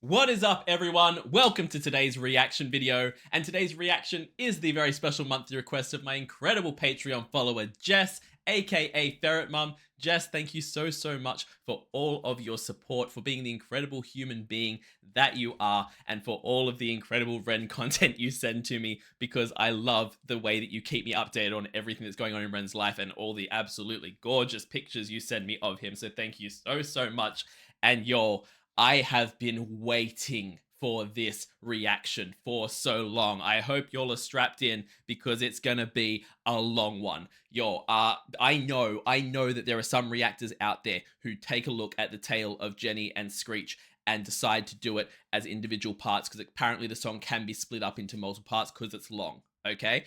What is up, everyone? Welcome to today's reaction video, and today's reaction is the very special monthly request of my incredible Patreon follower, Jess, aka Ferret Mum. Jess, thank you so much for all of your support, for being the incredible human being that you are, and for all of the incredible Ren content you send to me, because I love the way that you keep me updated on everything that's going on in Ren's life and all the absolutely gorgeous pictures you send me of him. So thank you so much. And y'all, I have been waiting for this reaction for so long. I hope y'all are strapped in because it's gonna be a long one. Yo, I know that there are some reactors out there who take a look at the tale of Jenny and Screech and decide to do it as individual parts because apparently the song can be split up into multiple parts because it's long, okay?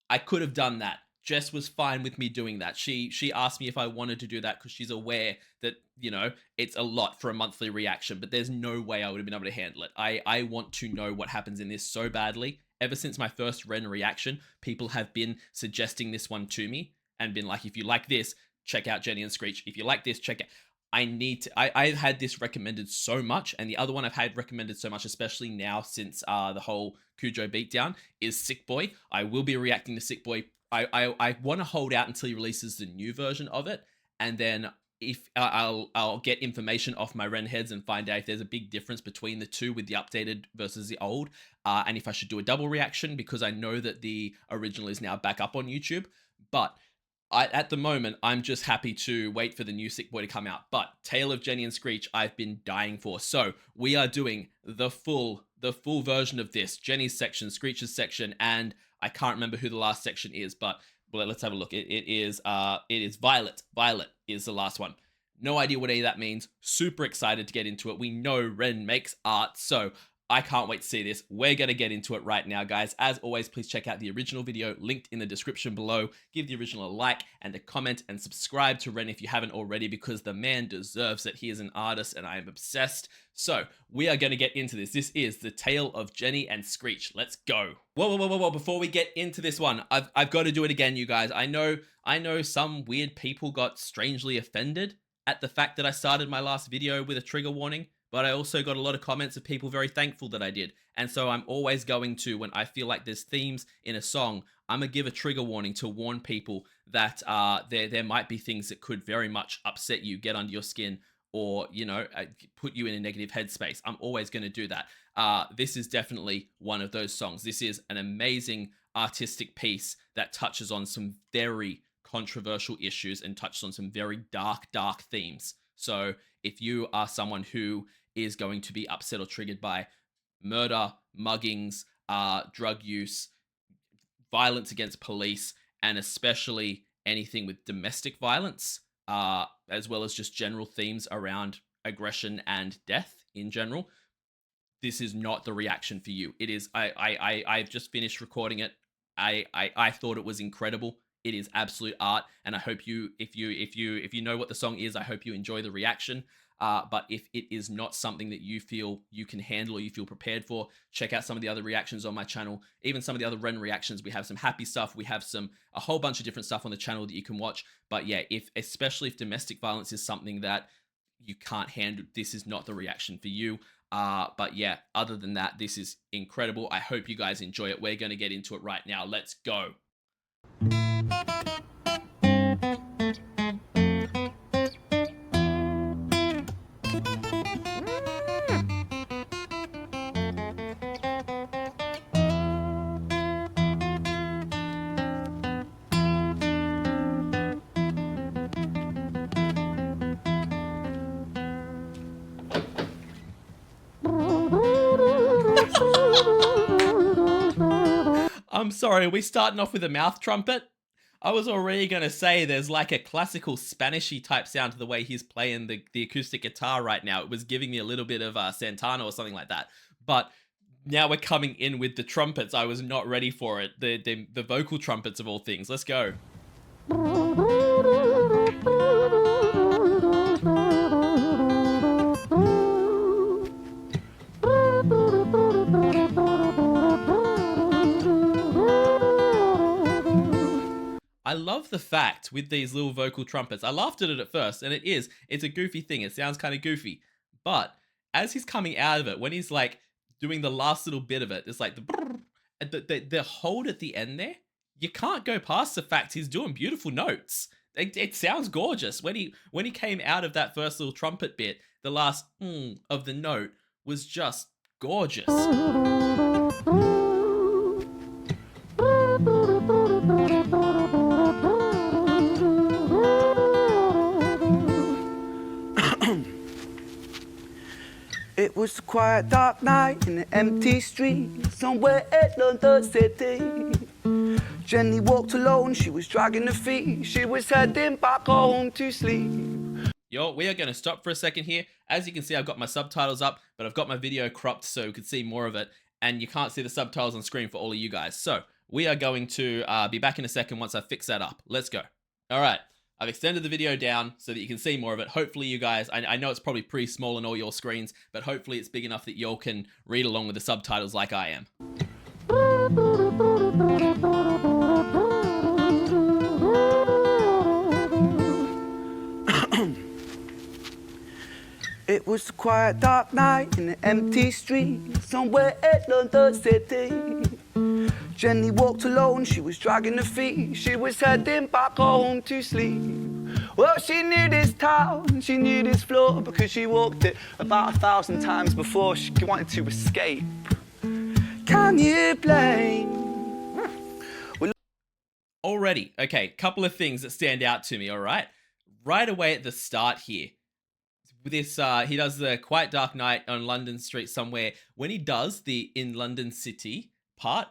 I could have done that. Jess was fine with me doing that. She asked me if I wanted to do that because she's aware that, it's a lot for a monthly reaction, but there's no way I would have been able to handle it. I want to know what happens in this so badly. Ever since my first Ren reaction, people have been suggesting this one to me and been like, if you like this, check out Jenny and Screech. If you like this, check it. I've had this recommended so much, and the other one I've had recommended so much, especially now since the whole Cujo beatdown, is Sick Boy. I will be reacting to Sick Boy. I want to hold out until he releases the new version of it, and then if I'll get information off my Ren heads and find out if there's a big difference between the two with the updated versus the old, and if I should do a double reaction because I know that the original is now back up on YouTube, but at the moment, I'm just happy to wait for the new Sick Boy to come out. But Tale of Jenny and Screech, I've been dying for. So we are doing the full version of this. Jenny's section, Screech's section, and I can't remember who the last section is, but let's have a look. It is Violet. Violet is the last one. No idea what any of that means. Super excited to get into it. We know Ren makes art, so I can't wait to see this. We're going to get into it right now, guys. As always, please check out the original video linked in the description below. Give the original a like and a comment and subscribe to Ren if you haven't already because the man deserves it. He is an artist and I am obsessed. So we are going to get into this. This is the tale of Jenny and Screech. Let's go. Whoa. Before we get into this one, I've got to do it again, you guys. I know some weird people got strangely offended at the fact that I started my last video with a trigger warning. But I also got a lot of comments of people very thankful that I did. And so I'm always going to, when I feel like there's themes in a song, I'm going to give a trigger warning to warn people that there might be things that could very much upset you, get under your skin, or, put you in a negative headspace. I'm always going to do that. This is definitely one of those songs. This is an amazing artistic piece that touches on some very controversial issues and touches on some very dark themes. So if you are someone who is going to be upset or triggered by murder, muggings, drug use, violence against police, and especially anything with domestic violence, as well as just general themes around aggression and death in general, this is not the reaction for you. It is. I've just finished recording it. I thought it was incredible. It is absolute art, and I hope if you know what the song is, I hope you enjoy the reaction. But if it is not something that you feel you can handle or you feel prepared for, check out some of the other reactions on my channel. Even some of the other Ren reactions. We have some happy stuff. We have a whole bunch of different stuff on the channel that you can watch. But yeah, especially if domestic violence is something that you can't handle, this is not the reaction for you. But yeah, other than that, this is incredible. I hope you guys enjoy it. We're going to get into it right now. Let's go. I'm sorry, are we starting off with a mouth trumpet? I was already going to say there's like a classical Spanishy type sound to the way he's playing the acoustic guitar right now. It was giving me a little bit of Santana or something like that. But now we're coming in with the trumpets. I was not ready for it. The vocal trumpets of all things. Let's go. I love the fact with these little vocal trumpets. I laughed at it at first, and it's a goofy thing. It sounds kind of goofy, but as he's coming out of it, when he's like doing the last little bit of it, it's like the hold at the end there. You can't go past the fact he's doing beautiful notes. It sounds gorgeous. When he came out of that first little trumpet bit, the last of the note was just gorgeous. It was a quiet, dark night in an empty street somewhere in London City. Jenny walked alone, she was dragging her feet. She was heading back home to sleep. Yo, we are going to stop for a second here. As you can see, I've got my subtitles up, but I've got my video cropped so you can see more of it. And you can't see the subtitles on screen for all of you guys. So we are going to be back in a second once I fix that up. Let's go. All right. I've extended the video down so that you can see more of it. Hopefully you guys, I know it's probably pretty small on all your screens, but hopefully it's big enough that y'all can read along with the subtitles like I am. It was a quiet, dark night in an empty street somewhere in London City. Jenny walked alone, she was dragging her feet. She was heading back home to sleep. Well, she knew this town, she knew this floor, because she walked it about 1,000 times before. She wanted to escape. Can you blame? Already, okay, couple of things that stand out to me, all right? Right away at the start here, this he does the Quiet Dark Night on London Street somewhere. When he does the In London City part,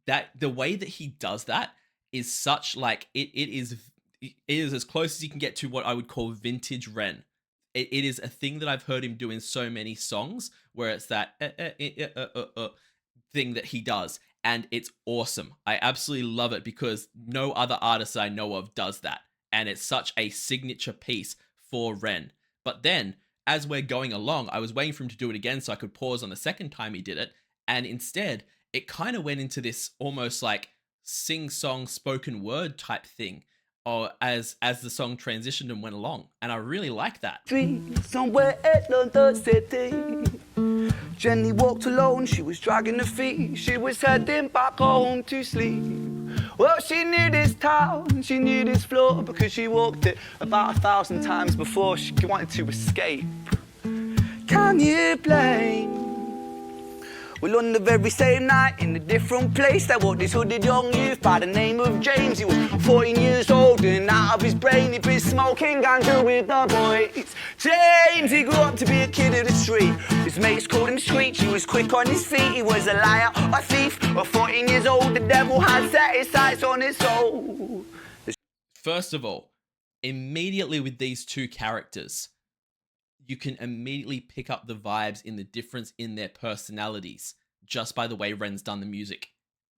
that the way that he does that is such like it is as close as you can get to what I would call vintage Ren. It is a thing that I've heard him do in so many songs where it's that thing that he does, and it's awesome. I absolutely love it because no other artist I know of does that, and it's such a signature piece for Ren. But then, as we're going along, I was waiting for him to do it again so I could pause on the second time he did it, and instead, it kind of went into this almost like sing-song spoken word type thing, or as the song transitioned and went along, and I really like that. Somewhere in London City. Jenny walked alone, she was dragging her feet. She was heading back home to sleep. Well, she knew this town, she knew this floor, because she walked it about 1,000 times before. She wanted to escape. Can you blame? Well, on the very same night, in a different place, there walked this hooded young youth by the name of James. He was 14 years old and out of his brain. He'd been smoking ganja with the boys. James, he grew up to be a kid of the street. His mates called him Screech. He was quick on his feet. He was a liar, a thief. At 14 years old, the devil had set his sights on his soul. First of all, immediately with these two characters, you can immediately pick up the vibes in the difference in their personalities just by the way Ren's done the music.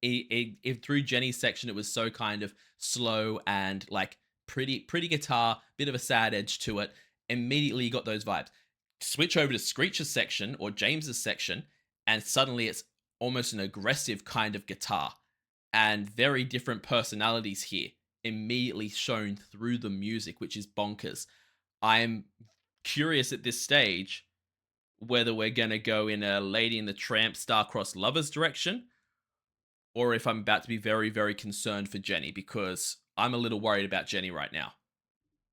If through Jenny's section, it was so kind of slow and like pretty guitar, bit of a sad edge to it. Immediately you got those vibes. Switch over to Screech's section or James's section, and suddenly it's almost an aggressive kind of guitar, and very different personalities here immediately shown through the music, which is bonkers. I'm curious at this stage whether we're gonna go in a Lady and the Tramp star-crossed lovers direction, or if I'm about to be very, very concerned for Jenny, because I'm a little worried about Jenny right now.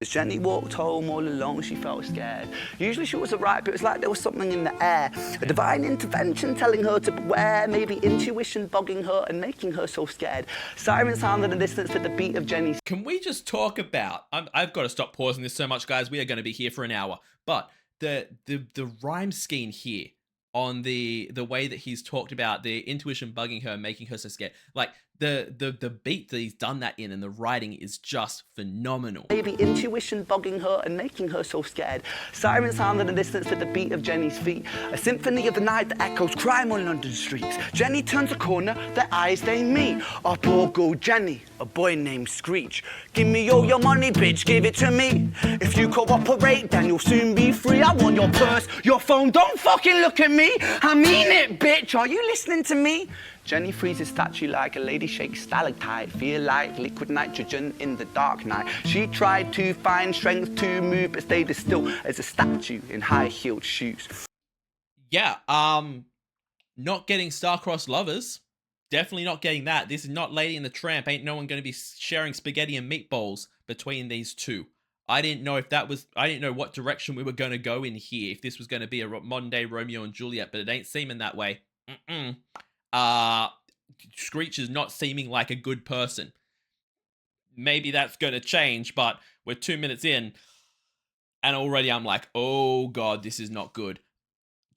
As Jenny walked home all alone, she felt scared. Usually she was alright, but it was like there was something in the air. A divine intervention telling her to beware, maybe intuition bogging her and making her so scared. Sirens sounded in the distance to the beat of Jenny's. Can we just talk about, I've got to stop pausing this so much, guys. We are going to be here for an hour. But the rhyme scheme here on the way that he's talked about the intuition bugging her, making her so scared. Like the beat that he's done that in and the writing is just phenomenal. Maybe intuition bogging her and making her so scared. Sirens sound in the distance to the beat of Jenny's feet. A symphony of the night that echoes crime on London streets. Jenny turns a corner, their eyes they meet. Up or go Jenny, a boy named Screech. Give me all your money, bitch, give it to me. If you cooperate, then you'll soon be free. I want your purse, your phone, don't fucking look at me. I mean it, bitch, are you listening to me? Jenny freezes statue like a lady shakes stalactite. Feel like liquid nitrogen in the dark night. She tried to find strength to move, but stayed as still as a statue in high-heeled shoes. Yeah, not getting star-crossed lovers. Definitely not getting that. This is not Lady and the Tramp. Ain't no one going to be sharing spaghetti and meatballs between these two. I didn't know if that was. I didn't know what direction we were going to go in here. If this was going to be a modern day Romeo and Juliet, but it ain't seeming that way. Uh, Screech is not seeming like a good person. Maybe that's going to change, but we're 2 minutes in, and already I'm like, oh god, this is not good.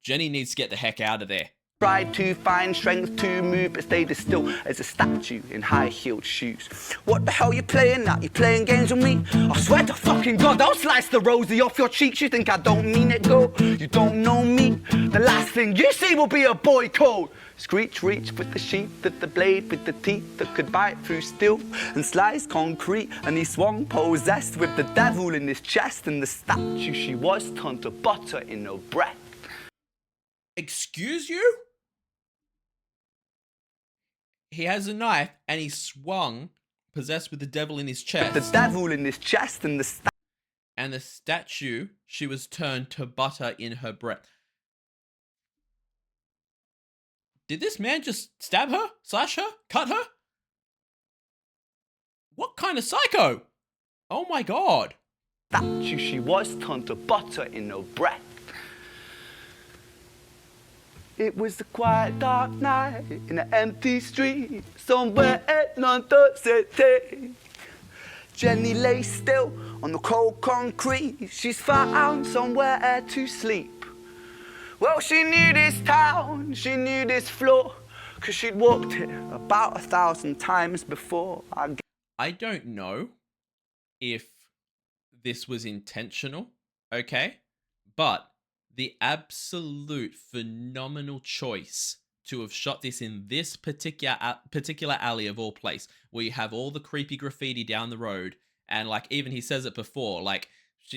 Jenny needs to get the heck out of there. Tried to find strength to move, but stayed as still as a statue in high-heeled shoes. What the hell you playing at? You playing games with me? I swear to fucking God, I'll slice the rosy off your cheeks. You think I don't mean it, girl? You don't know me. The last thing you see will be a boy code. Screech reached with the sheath of the blade, with the teeth that could bite through steel and slice concrete. And he swung possessed with the devil in his chest, and the statue she was turned to butter in her breath. Excuse you? He has a knife and he swung, possessed with the devil in his chest. The devil in his chest and the statue, she was turned to butter in her breath. Did this man just stab her, slash her, cut her? What kind of psycho? Oh my god. Statue she was turned to butter in her breath. It was a quiet, dark night in an empty street somewhere in London City. Jenny lay still on the cold concrete. She's found somewhere to sleep. Well, she knew this town, she knew this floor, 'cause she'd walked it about 1,000 times before. I don't know if this was intentional, okay? But the absolute phenomenal choice to have shot this in this particular alley of all place, where you have all the creepy graffiti down the road, and like even he says it before, like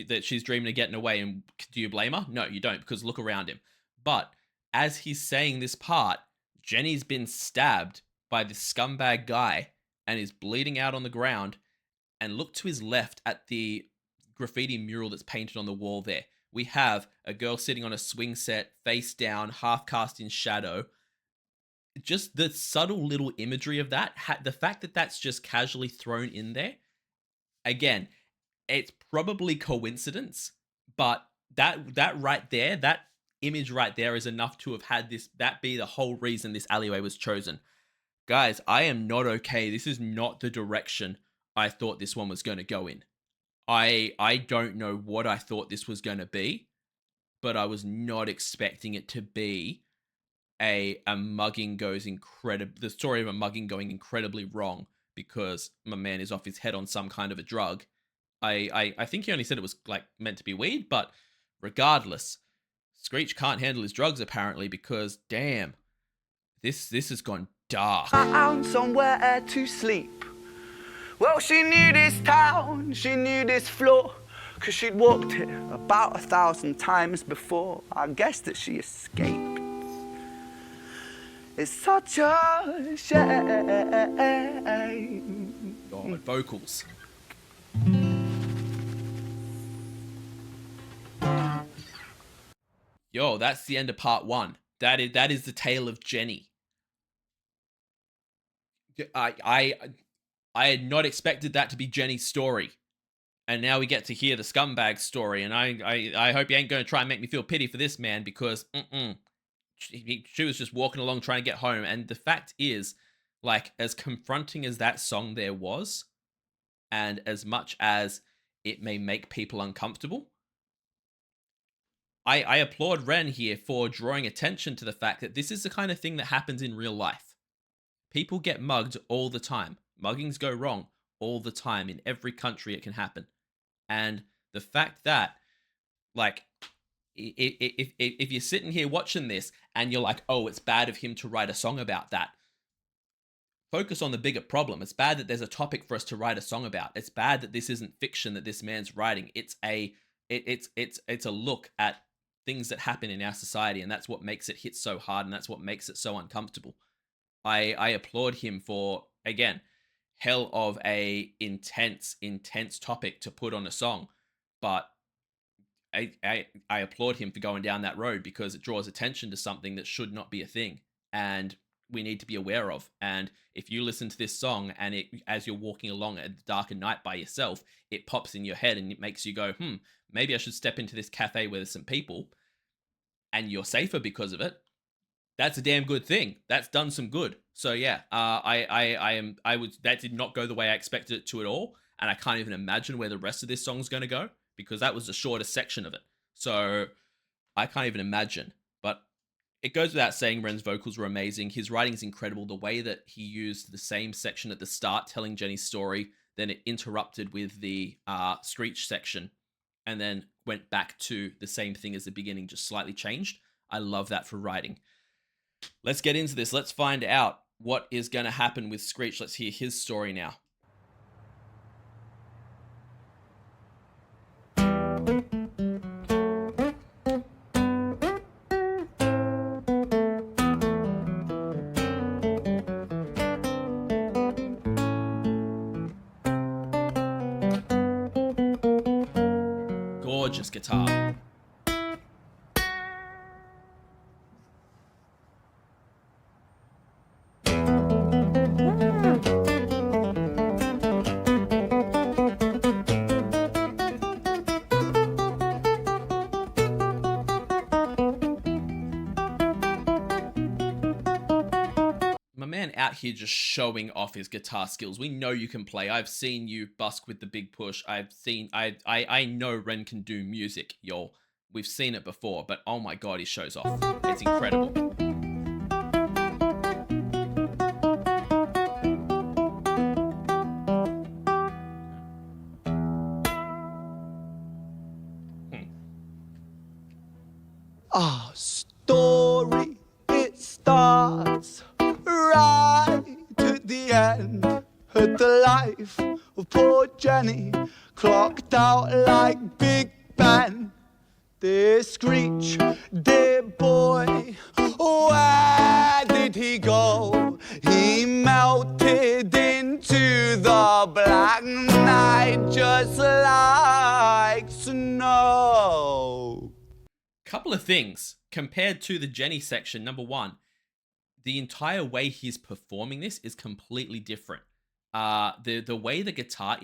that she's dreaming of getting away, and do you blame her? No, you don't, because look around him. But as he's saying this part, Jenny's been stabbed by this scumbag guy and is bleeding out on the ground, and look to his left at the graffiti mural that's painted on the wall there. We have a girl sitting on a swing set, face down, half cast in shadow. Just the subtle little imagery of that, the fact that that's just casually thrown in there. Again, it's probably coincidence, but that right there, that image right there is enough to have had that be the whole reason this alleyway was chosen. Guys, I am not okay. This is not the direction I thought this one was going to go in. I don't know what I thought this was going to be, but I was not expecting it to be a mugging goes the story of a mugging going incredibly wrong because my man is off his head on some kind of a drug. I think he only said it was like meant to be weed, but regardless, Screech can't handle his drugs apparently, because damn, this has gone dark. Found somewhere to sleep. Well, she knew this town, she knew this floor, 'cause she'd walked it about 1,000 times before. I guess that she escaped. It's such a shame. Oh, vocals. Yo, that's the end of part 1. That is the tale of Jenny. I had not expected that to be Jenny's story. And now we get to hear the scumbag story. And I hope you ain't going to try and make me feel pity for this man, because she was just walking along trying to get home. And the fact is, like, as confronting as that song there was, and as much as it may make people uncomfortable, I applaud Ren here for drawing attention to the fact that this is the kind of thing that happens in real life. People get mugged all the time. Muggings go wrong all the time. In every country it can happen. And the fact that, like, if you're sitting here watching this and you're like, oh, it's bad of him to write a song about that, focus on the bigger problem. It's bad that there's a topic for us to write a song about. It's bad that this isn't fiction that this man's writing. It's a look at things that happen in our society, and that's what makes it hit so hard, and that's what makes it so uncomfortable. I applaud him for, again, hell of a intense topic to put on a song, but I applaud him for going down that road because it draws attention to something that should not be a thing and we need to be aware of. And if you listen to this song and it, as you're walking along at dark at night by yourself, it pops in your head and it makes you go, maybe I should step into this cafe where there's some people, and you're safer because of it. That's a damn good thing. That's done some good. So yeah, that did not go the way I expected it to at all, and I can't even imagine where the rest of this song's going to go because that was the shortest section of it. So I can't even imagine. But it goes without saying, Ren's vocals were amazing. His writing is incredible. The way that he used the same section at the start, telling Jenny's story, then it interrupted with the Screech section, and then went back to the same thing as the beginning, just slightly changed. I love that for writing. Let's get into this. Let's find out what is going to happen with Screech. Let's hear his story now. Gorgeous guitar. My man out here just showing off his guitar skills. We know you can play. I've seen you busk with the big push. I know Ren can do music, y'all. We've seen it before, but oh my god, he shows off. It's incredible. Our story, it starts right at the end. At the life of poor Jenny, clocked out like Big Ben. Dear Screech, dear boy, where did he go? He melted into the black night just like snow. Couple of things compared to the Jenny section. Number one, the entire way he's performing this is completely different. The way the guitar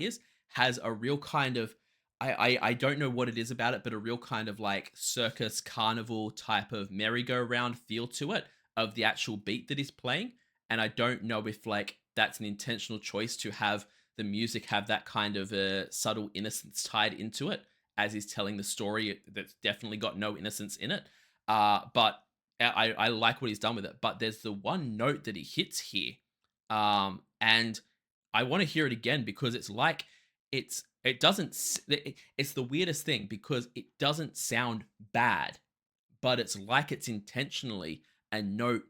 has a real kind of, I don't know what it is about it, but a real kind of like circus carnival type of merry-go-round feel to it of the actual beat that he's playing. And I don't know if like that's an intentional choice to have the music have that kind of a subtle innocence tied into it as he's telling the story that's definitely got no innocence in it. But I like what he's done with it. But there's the one note that he hits here. And I want to hear it again because it's like, it's the weirdest thing because it doesn't sound bad, but it's like it's intentionally a note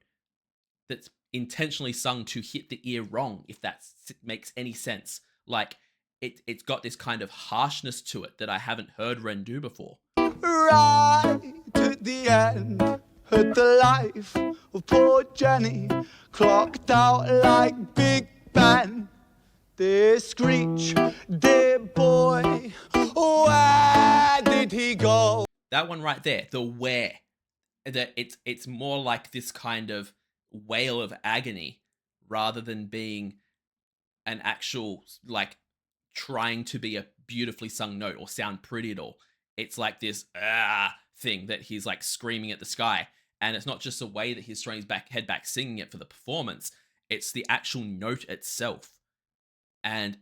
that's intentionally sung to hit the ear wrong, if that makes any sense. Like, it's got this kind of harshness to it that I haven't heard Ren do before. Right at the end, at the life of poor Jenny, clocked out like Big Ben. Dear Screech, dear boy, where did he go? That one right there, the where, that it's more like this kind of wail of agony rather than being an actual like trying to be a beautifully sung note or sound pretty at all. It's like this thing that he's like screaming at the sky, and it's not just the way that he's throwing his head back singing it for the performance, it's the actual note itself. And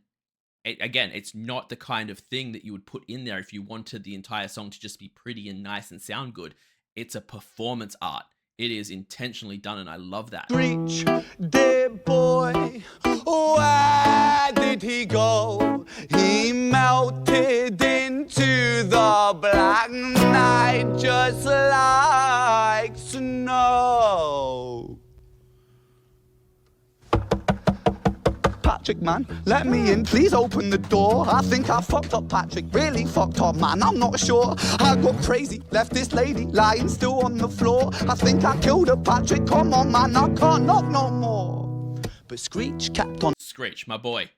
again, it's not the kind of thing that you would put in there if you wanted the entire song to just be pretty and nice and sound good. It's a performance art. It is intentionally done, and I love that. Screech, dear boy, where did he go? He melted into the black night just like snow. Patrick, man, let me in, please open the door. I think I fucked up, Patrick, really fucked up, man, I'm not sure. I got crazy, left this lady lying still on the floor. I think I killed her, Patrick, come on, man, I can't knock no more. But Screech kept on. Screech, my boy,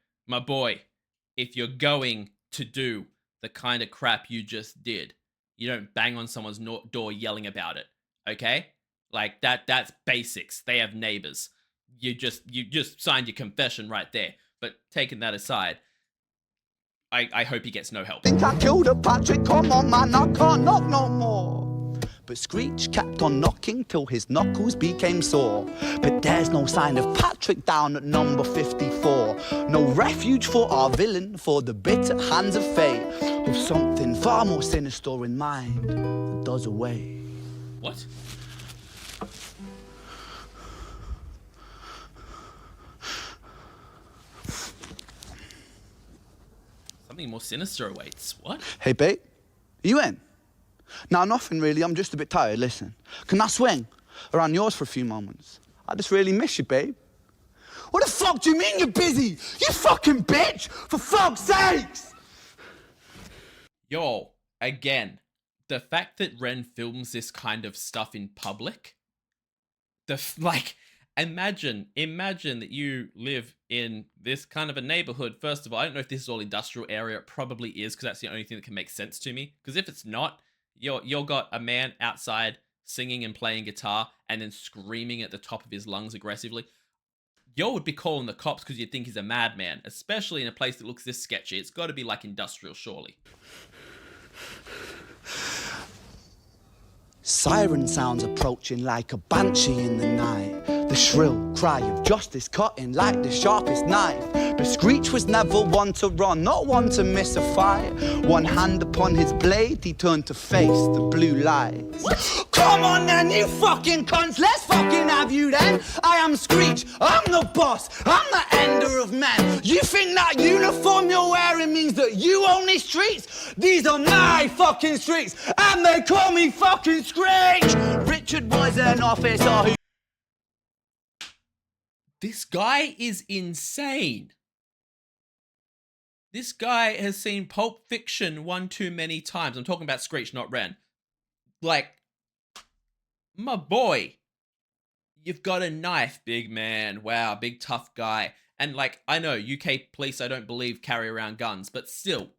if you're going to do the kind of crap you just did, You don't bang on someone's door yelling about it. Okay? Like that's basics. They have neighbors. You just signed your confession right there. But taking that aside, I hope he gets no help. Think I killed a Patrick, come on man, I can't knock no more. But Screech kept on knocking till his knuckles became sore. But there's no sign of Patrick down at number 54. No refuge for our villain, for the bitter hands of fate, with something far more sinister in mind that does away. What? Something more sinister awaits. What? Hey babe, are you in? Nah, nothing really, I'm just a bit tired, listen. Can I swing around yours for a few moments? I just really miss you, babe. What the fuck do you mean you're busy? You fucking bitch! For fuck's sakes! Yo, again, the fact that Ren films this kind of stuff in public, imagine that you live in this kind of a neighborhood. First of all, I don't know if this is all industrial area. It probably is, because that's the only thing that can make sense to me. Because if it's not, you're got a man outside singing and playing guitar and then screaming at the top of his lungs aggressively. Yo would be calling the cops because you'd think he's a madman, especially in a place that looks this sketchy. It's got to be like industrial, surely. Siren sounds approaching like a banshee in the night. The shrill cry of justice cutting like the sharpest knife. But Screech was never one to run, not one to miss a fight. One hand upon his blade, he turned to face the blue lights. Come on then, you fucking cunts, let's fucking have you then. I am Screech, I'm the boss, I'm the ender of men. You think that uniform you're wearing means that you own these streets? These are my fucking streets, and they call me fucking Screech. Richard was an officer who... This guy is insane. This guy has seen Pulp Fiction one too many times. I'm talking about Screech, not Ren. Like, my boy, you've got a knife, big man. Wow, big tough guy. And like, I know UK police, I don't believe, carry around guns, but still,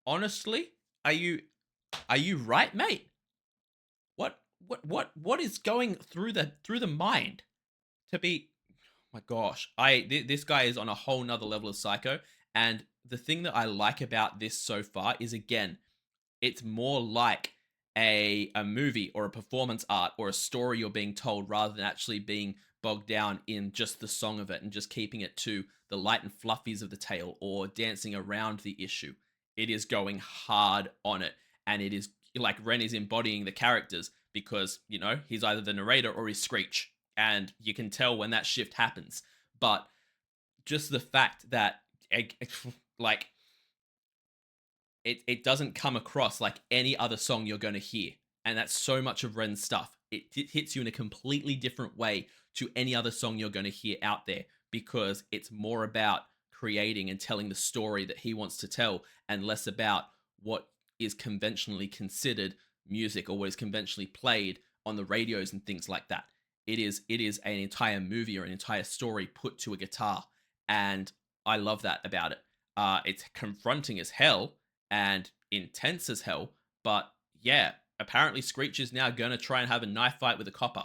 honestly, are you right, mate? What is going through the mind to be? Oh my gosh, this guy is on a whole nother level of psycho. And the thing that I like about this so far is, again, it's more like a movie or a performance art or a story you're being told, rather than actually being bogged down in just the song of it and just keeping it to the light and fluffies of the tale or dancing around the issue. It is going hard on it, and it is like Ren is embodying the characters, because, you know, he's either the narrator or he's Screech, and you can tell when that shift happens. But just the fact that like it doesn't come across like any other song you're going to hear, and that's so much of Ren's stuff. It hits you in a completely different way to any other song you're going to hear out there, because it's more about creating and telling the story that he wants to tell, and less about what is conventionally considered music or what is conventionally played on the radios and things like that. It is an entire movie or an entire story put to a guitar, and I love that about it. It's confronting as hell and intense as hell, but yeah, apparently Screech is now gonna try and have a knife fight with a copper.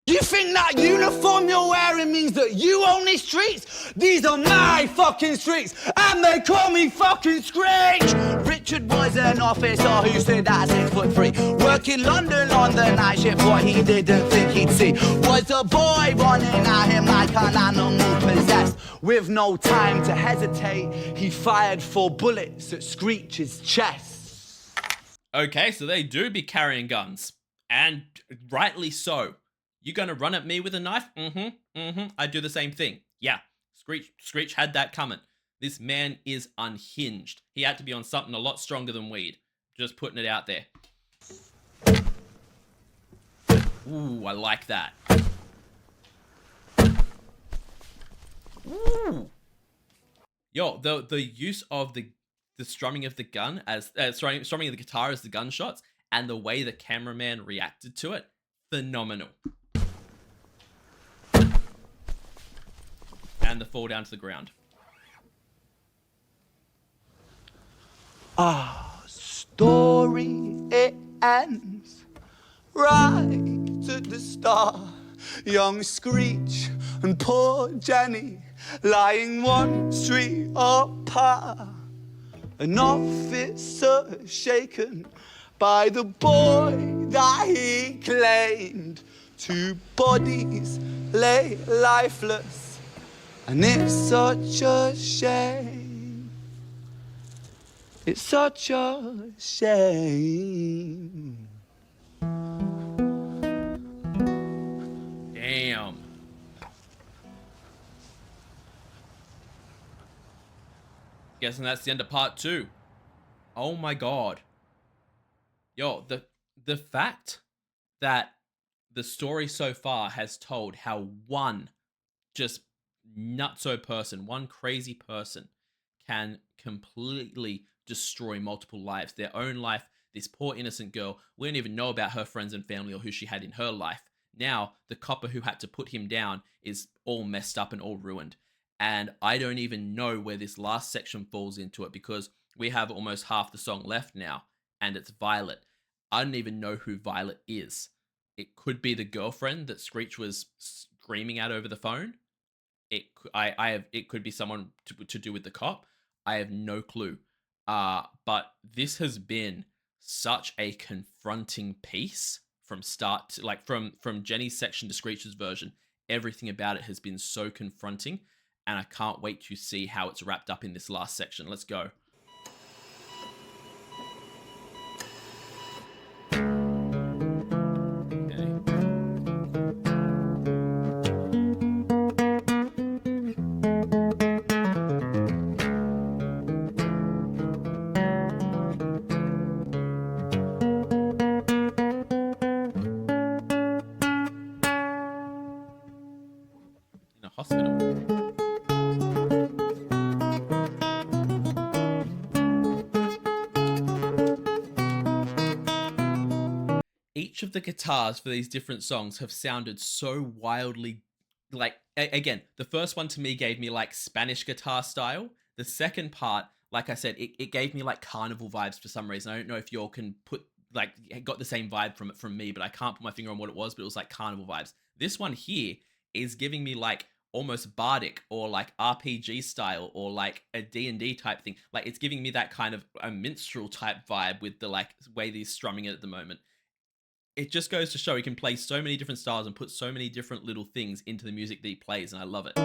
You think that uniform you're wearing means that you own these streets? These are my fucking streets, and they call me fucking Screech. Richard was an officer who stood at 6'3", working London on the night shift. What he didn't think he'd see was a boy running at him like an animal possessed. With no time to hesitate, he fired 4 bullets at Screech's chest. Okay, so they do be carrying guns, and rightly so. You gonna run at me with a knife? I do the same thing. Yeah, Screech had that coming. This man is unhinged. He had to be on something a lot stronger than weed. Just putting it out there. Ooh, I like that. Ooh. Yo, the use of the strumming of the gun as strumming of the guitar as the gunshots, and the way the cameraman reacted to it, phenomenal. And the fall down to the ground. Ah, story, it ends right at the start. Young Screech and poor Jenny lying one street apart. An officer shaken by the boy that he claimed. Two bodies lay lifeless, and it's such a shame. It's such a shame. Damn. Guessing that's the end of part 2. Oh my god. Yo, the fact that the story so far has told how one just nutso person, one crazy person can completely destroy multiple lives, their own life. This poor innocent girl, we don't even know about her friends and family or who she had in her life. Now, the copper who had to put him down is all messed up and all ruined. And I don't even know where this last section falls into it, because we have almost half the song left now, and it's Violet. I don't even know who Violet is. It could be the girlfriend that Screech was screaming at over the phone. It could be someone to do with the cop. I have no clue. But this has been such a confronting piece from start to, like, from Jenny's section to Screech's version. Everything about it has been so confronting, and I can't wait to see how it's wrapped up in this last section. Let's go. Hospital. Each of the guitars for these different songs have sounded so wildly, like, again, the first one to me gave me like Spanish guitar style. The second part, like I said, it gave me like carnival vibes for some reason. I don't know if y'all can got the same vibe from it from me, but I can't put my finger on what it was, but it was like carnival vibes. This one here is giving me like almost bardic or like RPG style or like a D&D type thing. Like, it's giving me that kind of a minstrel type vibe with the like way he's strumming it at the moment. It just goes to show he can play so many different styles and put so many different little things into the music that he plays, and I love it.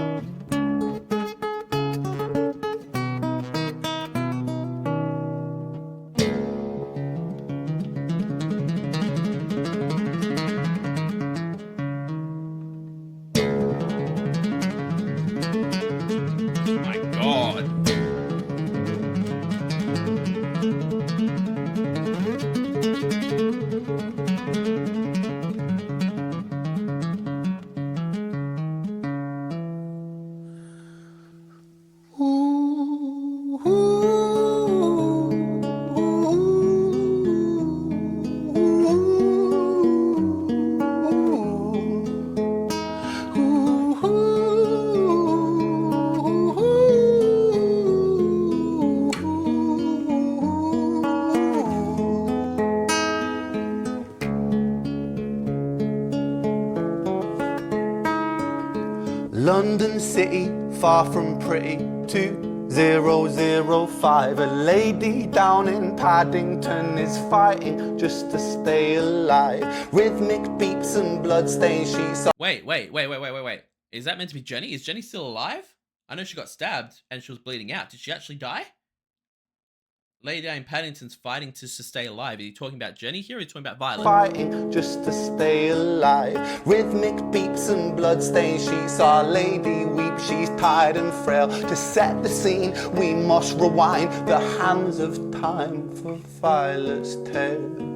London City, far from pretty, 2005. A lady down in Paddington is fighting just to stay alive. Rhythmic beats and bloodstains she saw. Wait. Is that meant to be Jenny? Is Jenny still alive? I know she got stabbed and she was bleeding out. Did she actually die? Lady down in Paddington's fighting to stay alive. Are you talking about Jenny here, or are you talking about Violet? Fighting just to stay alive. Rhythmic beats and bloodstains she saw. Lady weep, she's tired and frail. To set the scene, we must rewind the hands of time for Violet's tale.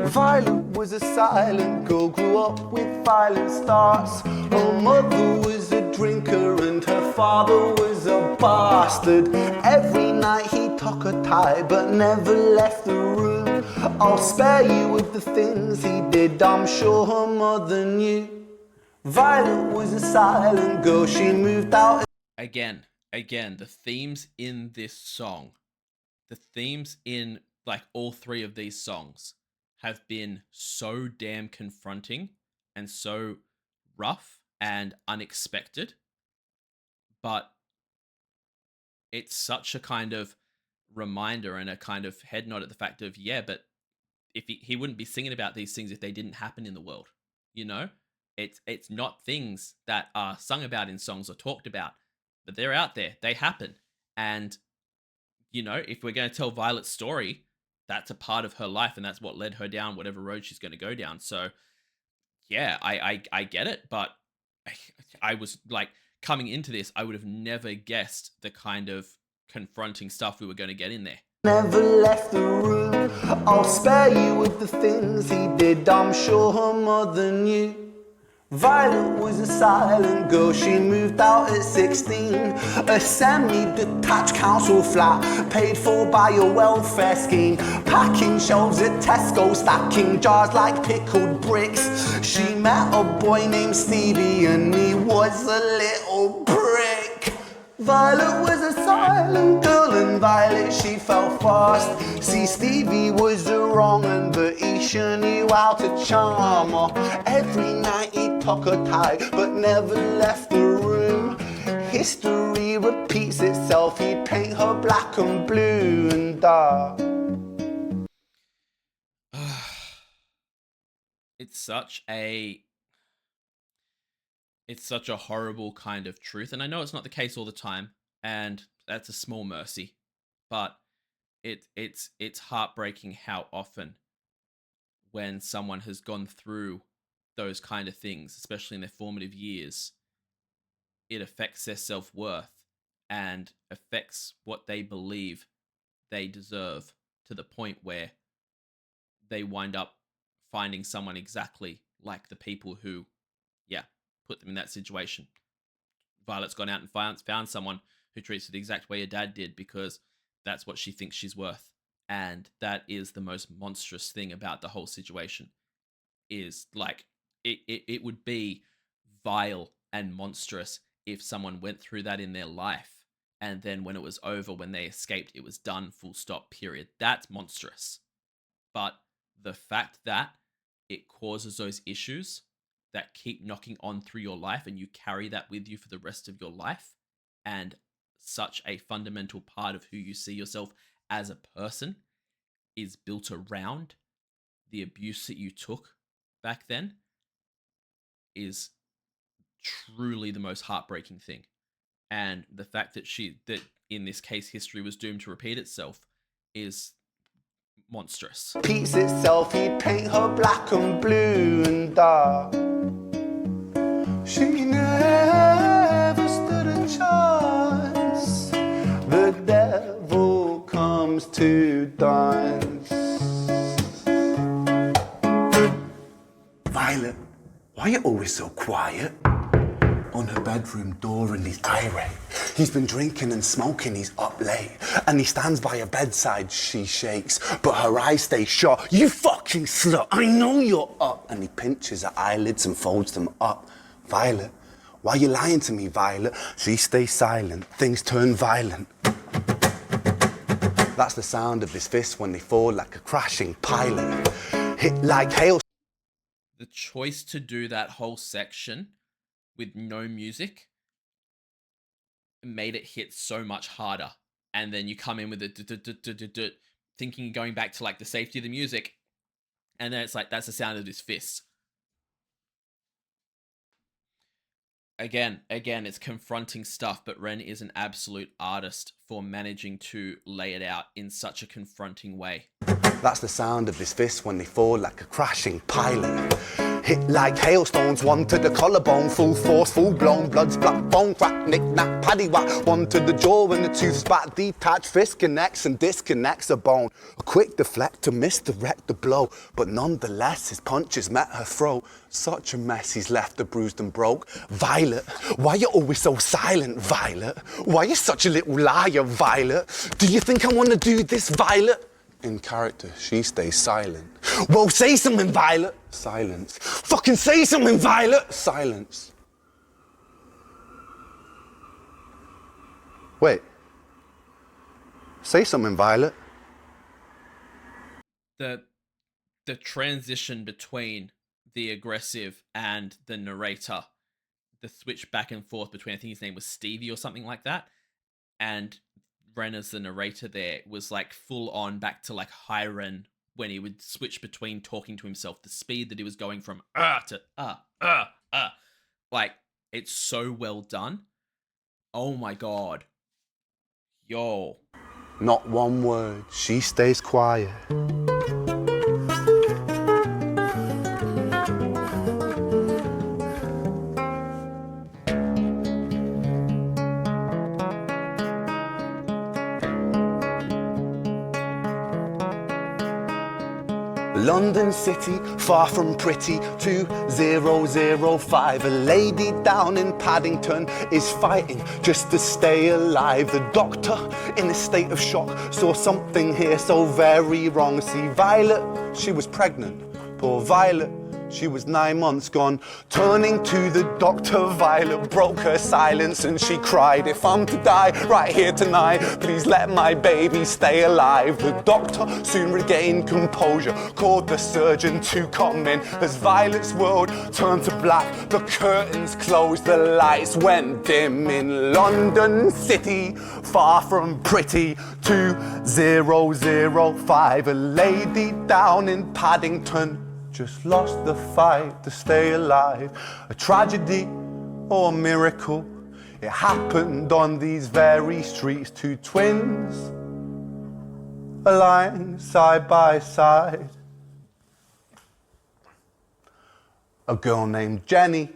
Violet was a silent girl, grew up with violent starts. Her mother was a drinker and her father was a bastard. Every night he took her tie but never left the room. I'll spare you with the things he did, I'm sure her mother knew. Violet was a silent girl, she moved out. Again, the themes in this song, the themes in like all three of these songs have been so damn confronting and so rough and unexpected. But it's such a kind of reminder and a kind of head nod at the fact of, yeah, but if he wouldn't be singing about these things if they didn't happen in the world, you know? It's not things that are sung about in songs or talked about, but they're out there. They happen. And, you know, if we're going to tell Violet's story, that's a part of her life and that's what led her down whatever road she's going to go down. So, yeah, I get it, but I was like, coming into this, I would have never guessed the kind of confronting stuff we were going to get in there. Never left the room. I'll spare you with the things he did, I'm sure her mother knew. Violet was a silent girl, she moved out at 16. A semi-detached council flat, paid for by a welfare scheme. Packing shelves at Tesco, stacking jars like pickled bricks. She met a boy named Stevie and he was a little prick. Violet was a silent girl and Violet she fell fast. See, Stevie was a wrong un, but he sure knew how to charm her. Every night he took her tie but never left the room. History repeats itself, he'd paint her black and blue and dark. It's such a horrible kind of truth. And I know it's not the case all the time, and that's a small mercy, but it's heartbreaking how often when someone has gone through those kind of things, especially in their formative years, it affects their self-worth and affects what they believe they deserve to the point where they wind up finding someone exactly like the people who, yeah, put them in that situation. Violet's gone out and found someone who treats her the exact way her dad did because that's what she thinks she's worth. And that is the most monstrous thing about the whole situation. Is like, it would be vile and monstrous if someone went through that in their life and then when it was over, when they escaped, it was done, full stop, period. That's monstrous. But the fact that it causes those issues that keep knocking on through your life and you carry that with you for the rest of your life, and such a fundamental part of who you see yourself as a person is built around the abuse that you took back then, is truly the most heartbreaking thing. And the fact that that in this case history was doomed to repeat itself is monstrous. Repeats itself, he'd paint her black and blue and dark. She never stood a chance. The devil comes to dance. Violet, why are you always so quiet? On her bedroom door and he's irate. He's been drinking and smoking, he's up late. And he stands by her bedside, she shakes, but her eyes stay shut. You fucking slut, I know you're up. And he pinches her eyelids and folds them up. Violet, why are you lying to me, Violet? She stays silent, things turn violent. That's the sound of his fists when they fall like a crashing pilot. Hit like hail. The choice to do that whole section with no music made it hit so much harder. And then you come in with it, thinking going back to like the safety of the music, and then it's like that's the sound of his fists. Again, it's confronting stuff, but Ren is an absolute artist for managing to lay it out in such a confronting way. That's the sound of his fists when they fall like a crashing pilot. Hit like hailstones, one to the collarbone, full force, full blown, blood's black bone, crack, knick, knack, paddywhack, one to the jaw when the tooth's back, detached, fist connects and disconnects a bone. A quick deflect to misdirect the blow, but nonetheless his punches met her throat. Such a mess he's left her bruised and broke. Violet, why you always so silent, Violet? Why you such a little liar, Violet? Do you think I wanna do this, Violet? In character, she stays silent. Well, say something, Violet. Silence. Fucking say something, Violet. Silence. Wait. Say something, Violet. The transition between the aggressive and the narrator, the switch back and forth between, I think his name was Stevie or something like that, and Ren as the narrator there was like full on back to like high Ren when he would switch between talking to himself, the speed that he was going from to like, it's so well done. Oh my god. Yo. Not one word, she stays quiet. London City, far from pretty, 2005. A lady down in Paddington is fighting just to stay alive. The doctor, in a state of shock, saw something here so very wrong. See, Violet, she was pregnant. Poor Violet, she was 9 months gone. Turning to the doctor, Violet broke her silence and she cried, if I'm to die right here tonight, please let my baby stay alive. The doctor soon regained composure, called the surgeon to come in. As Violet's world turned to black, the curtains closed, the lights went dim. In London City, far from pretty, 2005. A lady down in Paddington just lost the fight to stay alive. A tragedy or a miracle, it happened on these very streets. Two twins are lying side by side. A girl named Jenny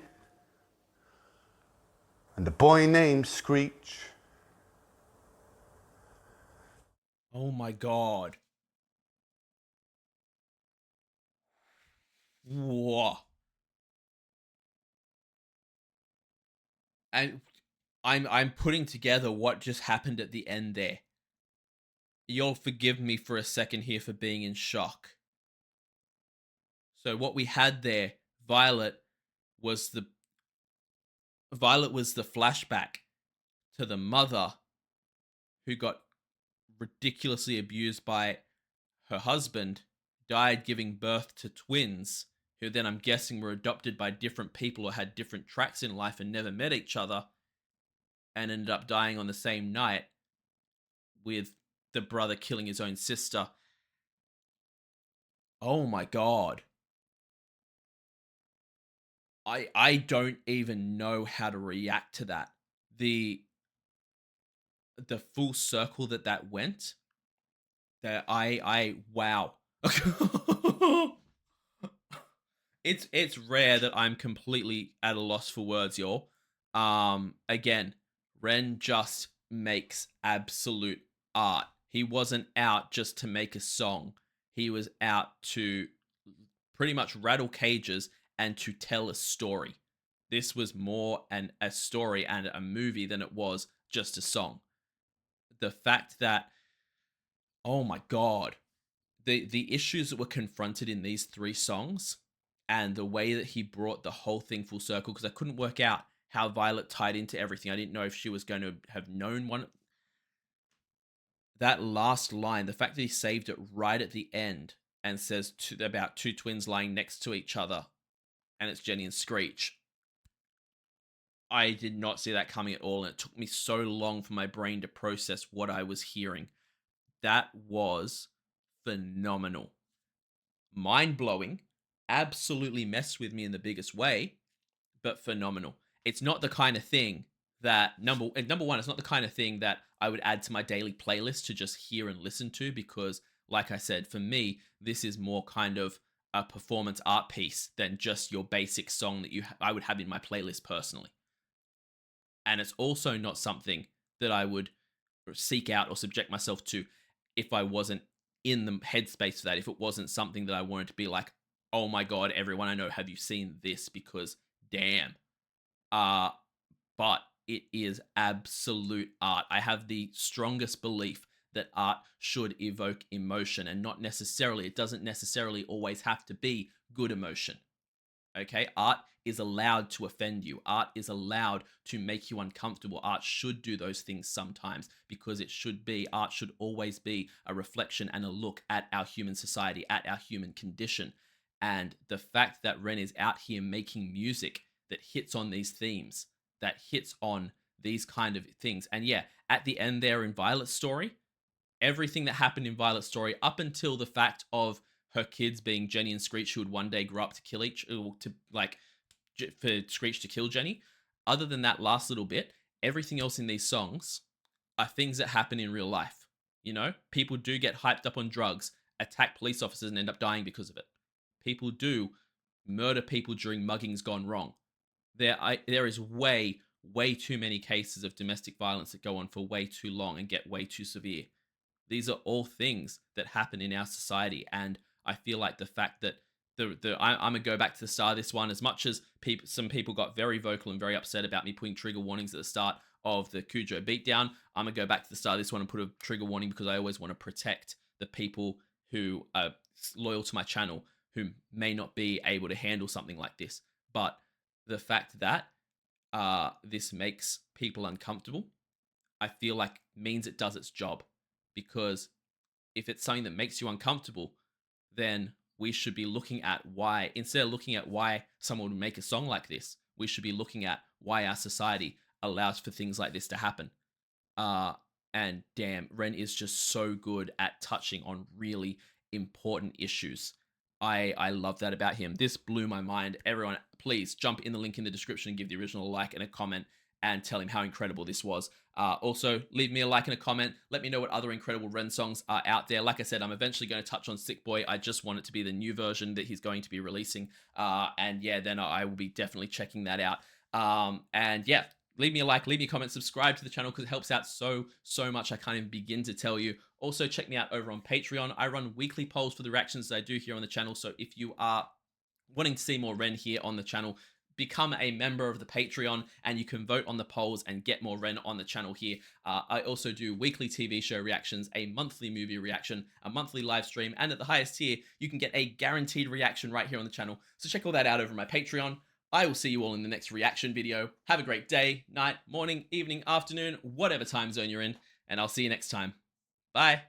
and a boy named Screech. Oh my god. Whoa. And I'm putting together what just happened at the end there. You'll forgive me for a second here for being in shock. So what we had there, Violet was the flashback to the mother who got ridiculously abused by her husband, died giving birth to twins, who then I'm guessing were adopted by different people or had different tracks in life and never met each other, and ended up dying on the same night, with the brother killing his own sister. Oh my god. I don't even know how to react to that. The full circle that went, that I wow. It's rare that I'm completely at a loss for words, y'all. Again, Ren just makes absolute art. He wasn't out just to make a song. He was out to pretty much rattle cages and to tell a story. This was more a story and a movie than it was just a song. The fact that, oh my god, the issues that were confronted in these three songs and the way that he brought the whole thing full circle, because I couldn't work out how Violet tied into everything. I didn't know if she was going to have known one. That last line, the fact that he saved it right at the end and says about two twins lying next to each other, and it's Jenny and Screech. I did not see that coming at all, and it took me so long for my brain to process what I was hearing. That was phenomenal. Mind-blowing. Absolutely messed with me in the biggest way, but phenomenal. It's not the kind of thing that, number one, it's not the kind of thing that I would add to my daily playlist to just hear and listen to, because like I said, for me, this is more kind of a performance art piece than just your basic song that I would have in my playlist personally. And it's also not something that I would seek out or subject myself to if I wasn't in the headspace for that. If it wasn't something that I wanted to be like, oh my god, everyone I know, have you seen this? Because damn. Uh, but it is absolute art. I have the strongest belief that art should evoke emotion, and not necessarily, it doesn't necessarily always have to be good emotion. Okay, art is allowed to offend you. Art is allowed to make you uncomfortable. Art should do those things sometimes, because art should always be a reflection and a look at our human society, at our human condition. And the fact that Ren is out here making music that hits on these themes, that hits on these kind of things. And yeah, at the end there in Violet's story, everything that happened in Violet's story up until the fact of her kids being Jenny and Screech, who would one day grow up to kill for Screech to kill Jenny. Other than that last little bit, everything else in these songs are things that happen in real life. You know, people do get hyped up on drugs, attack police officers, and end up dying because of it. People do murder people during muggings gone wrong. There is way too many cases of domestic violence that go on for way too long and get way too severe. These are all things that happen in our society, and I feel like the fact that I'm gonna go back to the start of this one. As much as some people got very vocal and very upset about me putting trigger warnings at the start of the Cujo beatdown, I'm gonna go back to the start of this one and put a trigger warning, because I always want to protect the people who are loyal to my channel, who may not be able to handle something like this. But the fact that this makes people uncomfortable, I feel like means it does its job. Because if it's something that makes you uncomfortable, then we should be looking at why, instead of looking at why someone would make a song like this, we should be looking at why our society allows for things like this to happen. And damn, Ren is just so good at touching on really important issues. I love that about him. This blew my mind. Everyone, please jump in the link in the description and give the original a like and a comment, and tell him how incredible this was. Also, leave me a like and a comment. Let me know what other incredible Ren songs are out there. Like I said, I'm eventually going to touch on Sick Boy. I just want it to be the new version that he's going to be releasing. And yeah, then I will be definitely checking that out. And yeah, leave me a like, leave me a comment, subscribe to the channel, because it helps out so much. I can't even begin to tell you. Also, check me out over on Patreon. I run weekly polls for the reactions that I do here on the channel. So if you are wanting to see more Ren here on the channel, become a member of the Patreon, and you can vote on the polls and get more Ren on the channel here. I also do weekly TV show reactions, a monthly movie reaction, a monthly live stream, and at the highest tier, you can get a guaranteed reaction right here on the channel. So check all that out over my Patreon. I will see you all in the next reaction video. Have a great day, night, morning, evening, afternoon, whatever time zone you're in, and I'll see you next time. Bye.